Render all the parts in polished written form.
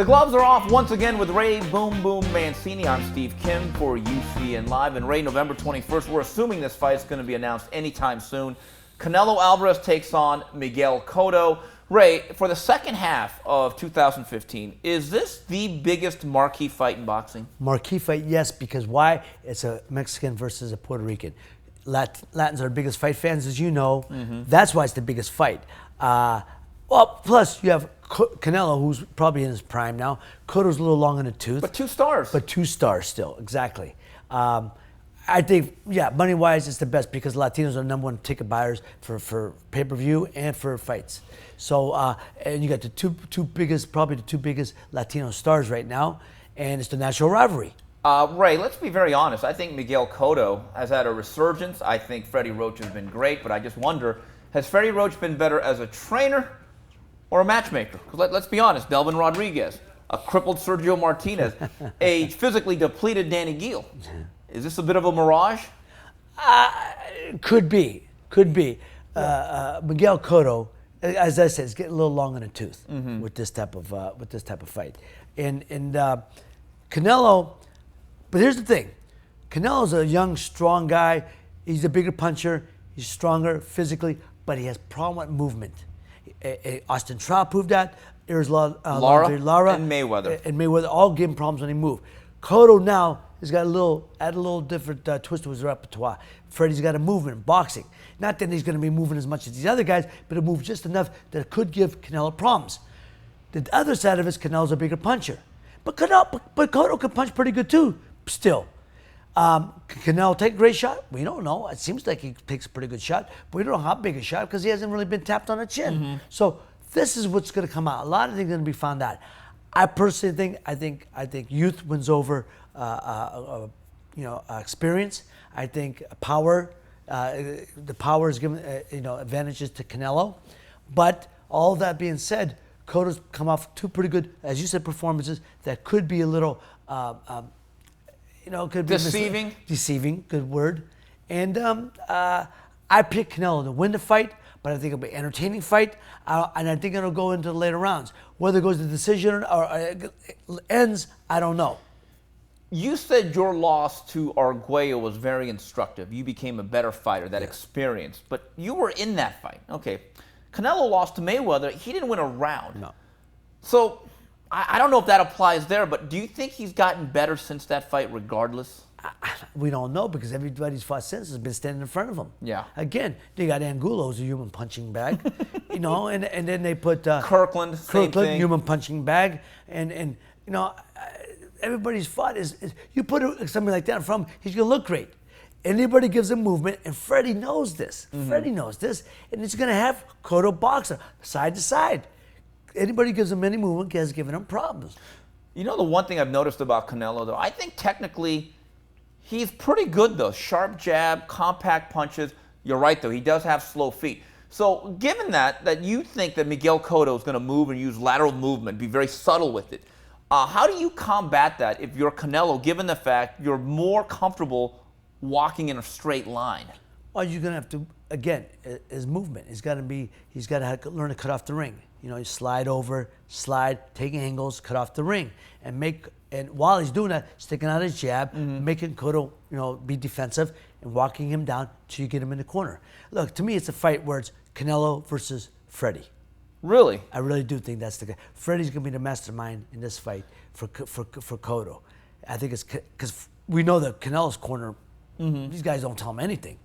The gloves are off once again with Ray Boom Boom Mancini. I'm Steve Kim for UCN Live. And Ray, November 21st, we're assuming this fight is going to be announced anytime soon. Canelo Alvarez takes on Miguel Cotto. Ray, for the second half of 2015, is this the biggest marquee fight in boxing? Marquee fight, yes, because why? It's a Mexican versus a Puerto Rican. Latins are the biggest fight fans, as you know. That's why it's the biggest fight. Well, plus you have Canelo, who's probably in his prime now. Cotto's a little long in the tooth. But 2 stars. But 2 stars still, exactly. I think, yeah, money-wise, it's the best because Latinos are the #1 ticket buyers for pay-per-view and for fights. So, and you got the two biggest, probably the 2 biggest Latino stars right now, and it's the national rivalry. Ray, let's be very honest. I think Miguel Cotto has had a resurgence. I think Freddie Roach has been great, but I just wonder, has Freddie Roach been better as a trainer or a matchmaker? Because let's be honest, Delvin Rodriguez, a crippled Sergio Martinez, a physically depleted Danny Gil. Is this a bit of a mirage? Could be. Miguel Cotto, as I said, is getting a little long in the tooth with this type of fight. And Canelo, but here's the thing, Canelo's a young, strong guy. He's a bigger puncher. He's stronger physically, but he has problem with movement. Austin Trout proved that. There's Lara and Mayweather. All give him problems when he move. Cotto now has got a little different twist to his repertoire. Freddie's got a movement, boxing. Not that he's going to be moving as much as these other guys, but he'll move just enough that it could give Canelo problems. The other side of it is Canelo's a bigger puncher. But Cotto can punch pretty good too, still. Can Canelo take a great shot? We don't know. It seems like he takes a pretty good shot, but we don't know how big a shot because he hasn't really been tapped on the chin. So this is what's going to come out. A lot of things are going to be found out. I personally think youth wins over experience. I think power. The power is given advantages to Canelo. But all that being said, Cotto's come off 2 pretty good, as you said, performances that could be a little. Could be deceiving. Deceiving, good word. And I pick Canelo to win the fight, but I think it'll be an entertaining fight, and I think it'll go into the later rounds. Whether it goes to decision or ends, I don't know. You said your loss to Arguello was very instructive. You became a better fighter, that experience. But you were in that fight. Okay. Canelo lost to Mayweather. He didn't win a round. No. So I don't know if that applies there, but do you think he's gotten better since that fight regardless? We don't know because everybody's fought since has been standing in front of him. Yeah. Again, they got Angulo, who's a human punching bag, and then they put Kirkland, same thing. Human punching bag, and everybody's fought is you put something like that in front of him, he's gonna look great. Anybody gives him movement, and Freddie knows this. Freddie knows this, and he's gonna have Cotto boxer side to side. Anybody gives him any movement has given him problems. You know the one thing I've noticed about Canelo, though? I think technically he's pretty good, though. Sharp jab, compact punches. You're right, though. He does have slow feet. So given that you think that Miguel Cotto is going to move and use lateral movement, be very subtle with it, how do you combat that if you're Canelo, given the fact you're more comfortable walking in a straight line? Well, you're going to have to, again, his movement. He's got to learn to cut off the ring. You slide over, take angles, cut off the ring, and while he's doing that, sticking out his jab, making Cotto, be defensive and walking him down till you get him in the corner. Look, to me, it's a fight where it's Canelo versus Freddie. Really? I really do think that's the guy. Freddie's gonna be the mastermind in this fight for Cotto. I think it's because we know that Canelo's corner. These guys don't tell him anything.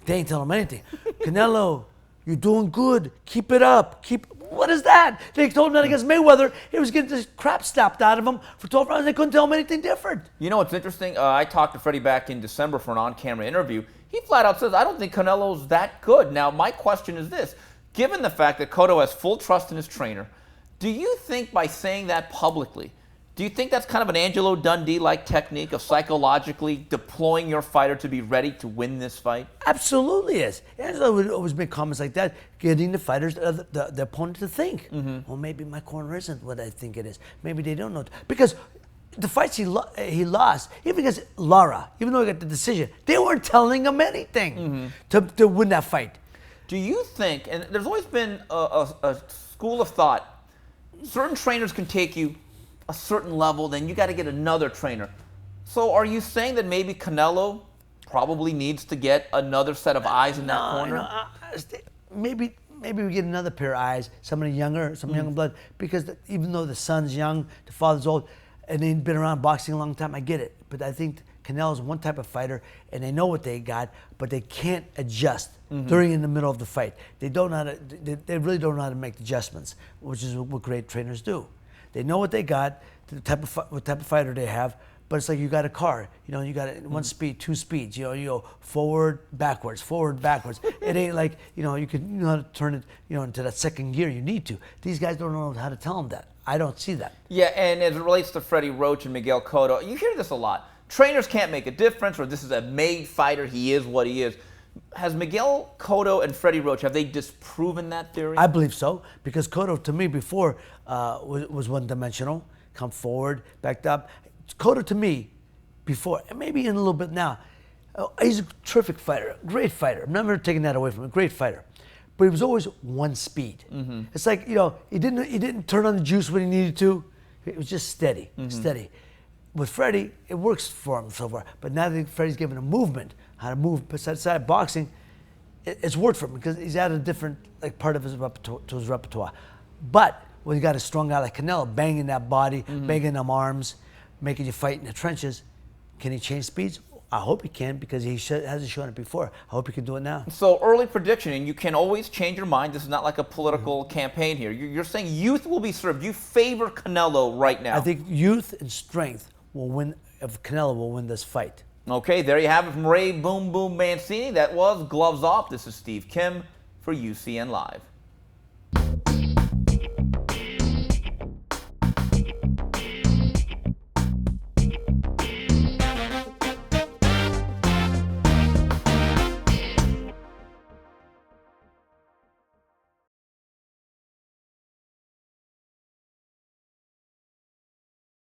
They ain't telling him anything. Canelo, you're doing good. Keep it up. What is that? They told him that against Mayweather. He was getting this crap slapped out of him for 12 rounds. They couldn't tell him anything different. You know what's interesting? I talked to Freddie back in December for an on-camera interview. He flat out says, I don't think Canelo's that good. Now, my question is this. Given the fact that Cotto has full trust in his trainer, do you think by saying that publicly, do you think that's kind of an Angelo Dundee-like technique of psychologically deploying your fighter to be ready to win this fight? Absolutely is. Angelo would always make comments like that, getting the fighters, the opponent to think, well, maybe my corner isn't what I think it is. Maybe they don't know. Because the fights he lost, even against Lara, even though he got the decision, they weren't telling him anything to win that fight. Do you think, and there's always been a school of thought, certain trainers can take you a certain level, then you got to get another trainer. So are you saying that maybe Canelo probably needs to get another set of eyes in that corner? Maybe we get another pair of eyes, somebody younger, some younger blood, because even though the son's young, the father's old, and they've been around boxing a long time, I get it. But I think Canelo's one type of fighter, and they know what they got, but they can't adjust during in the middle of the fight. They don't know how to, they really don't know how to make adjustments, which is what great trainers do. They know what they got, what type of fighter they have, but it's like you got a car, you know, you got one speed, two speeds, you know, you go forward, backwards. It ain't like, you know, you know how to turn it, you know, into that second gear you need to. These guys don't know how to tell them that. I don't see that. Yeah, and as it relates to Freddie Roach and Miguel Cotto, you hear this a lot. Trainers can't make a difference, or this is a made fighter, he is what he is. Has Miguel Cotto and Freddie Roach, have they disproven that theory? I believe so, because Cotto, to me, before was one-dimensional, come forward, backed up. Cotto, to me, before, and maybe in a little bit now, he's a terrific fighter, great fighter. I'm never taking that away from him, great fighter. But he was always one speed. It's like, you know, he didn't turn on the juice when he needed to. It was just steady, steady. With Freddie, it works for him so far. But now that Freddie's given him movement, how to move beside boxing, it's worked for him because he's added a different part of his repertoire. But when you got a strong guy like Canelo banging that body, banging them arms, making you fight in the trenches, can he change speeds? I hope he can, because he hasn't shown it before. I hope he can do it now. So early prediction, and you can always change your mind. This is not like a political campaign here. You're saying youth will be served. You favor Canelo right now. I think youth and strength will win. If Canelo will win this fight. Okay, there you have it from Ray Boom Boom Mancini. That was Gloves Off. This is Steve Kim for UCN Live.